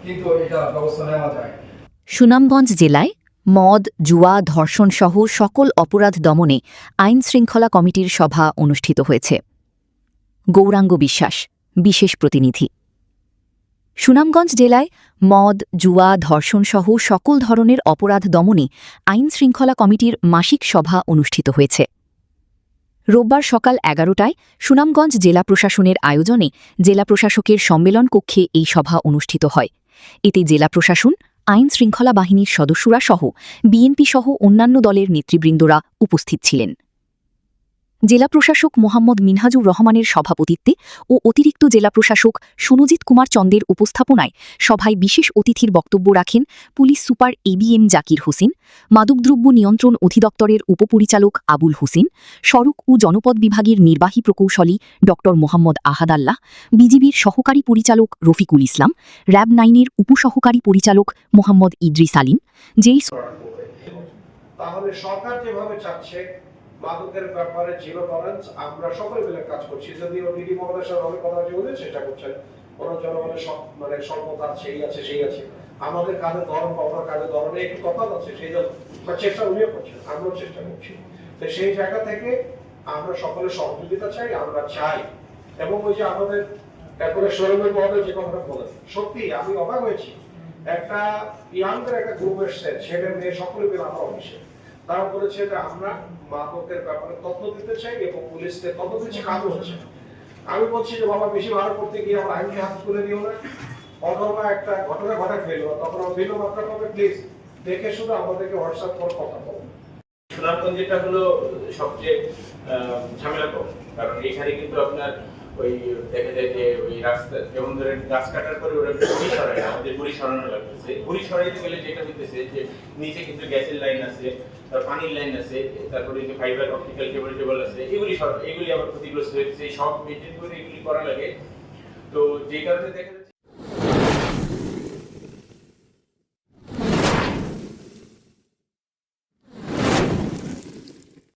কিন্তু এটা ব্যবস্থা নেওয়া যায়। সুনামগঞ্জ জেলায় মদ, জুয়া, ধর্ষণ সহ সকল অপরাধ দমনে আইন শৃঙ্খলা কমিটির সভা অনুষ্ঠিত হয়েছে। গৌরাঙ্গ বিশ্বাস, বিশেষ প্রতিনিধি। সুনামগঞ্জ জেলায় মদ, জুয়া, ধর্ষণ সহ সকল ধরনের অপরাধ দমনে আইন শৃঙ্খলা কমিটির মাসিক সভা অনুষ্ঠিত হয়েছে। রোববার সকাল ১১টায় সুনামগঞ্জ জেলা প্রশাসনের আয়োজনে জেলা প্রশাসকের সম্মেলন কক্ষে এই সভা অনুষ্ঠিত হয়। এতে জেলা প্রশাসন, আইন শৃঙ্খলা বাহিনীর সদস্যরা সহ বিএনপি সহ অন্যান্য দলের নেতৃবৃন্দরা উপস্থিত ছিলেন। জেলা প্রশাসক মোহাম্মদ মিনহাজুর রহমানের সভাপতিত্বে ও অতিরিক্ত জেলা প্রশাসক সুনজিত কুমার চন্দের উপস্থাপনায় সভায় বিশেষ অতিথির বক্তব্য রাখেন police super ABM Zakir Hossain, মাদকদ্রব্য নিয়ন্ত্রণ অধিদপ্তরের উপপরিচালক আবুল হোসেন, সড়ক ও জনপদ বিভাগের নির্বাহী প্রকৌশলী ড মোহাম্মদ আহাদ আল্লাহ, বিজিবির সহকারী পরিচালক রফিকুল ইসলাম, র্যাব 9-এর উপসহকারী পরিচালক মোহাম্মদ ইদ্রিস আলীম, যেই তাহলে সরকার যেভাবে চাচ্ছে মাদকের ব্যাপারে জিরো টলারেন্স, আমরা সকলে মিলে কাজ করছি। যদিও ডিডি মহোদয় সাহেব অনেক কথা বলে চেষ্টা করছেন, কোন জনগণের স্বল্পতা সেই আছে, আমাদের কাজের ধরন বা ওনার কাজের ধরনে একটু তফাৎ আছে, সেই জন্য চেষ্টা উনিও করছেন, আমরাও চেষ্টা করছি। তো সেই জায়গা থেকে আমরা সকলের সহযোগিতা চাই, আমরা চাই। এবং ওই যে আমাদের তারপরে সৌরভের মহোদয় যে কথাটা বলেন, সত্যি আমি অবাক হয়েছি। একটা ইয়াংদের একটা গ্রুপ এসছে, ছেলে মেয়ে সকলে মিলে আমার অফিসে, তারা বলেছে যে আমরা মাদকের ব্যাপারে তথ্য দিতে চাই এবং পুলিশকে তথ্য দিচ্ছি, কাজ হচ্ছে। আমি বলছি যে বাবা বেশি ভালো করতে গিয়ে আমার আইনকে হাত তুলে দিও না, অথবা একটা ঘটনা ঘটে ফেলবো, তখন ভিন্ন মাত্রা পাবে, প্লিজ দেখে শুধু আমাদেরকে হোয়াটসঅ্যাপ করে কথা বলুন। সুনামগঞ্জ যেটা হলো সবচেয়ে ঝামেলা কম, কারণ এখানে কিন্তু আপনার ওই দেখা যায় যে ওই রাস্তা যেমন ধরেন গাছ কাটার পরে ওরা গুড়ি সরায় না, আমাদের গুড়ি সরানো লাগতেছে। গুড়ি সরাইতে গেলে যেটা হইতেছে যে নিচে কিন্তু গ্যাসের লাইন আছে, তার পানির লাইন আছে, তারপরে যে ফাইবার অপটিক্যাল কেবল আছে, এগুলি আবার ক্ষতিগ্রস্ত হয়েছে। সব মেনটেন করে এগুলি করা লাগে। তো যে কারণে দেখা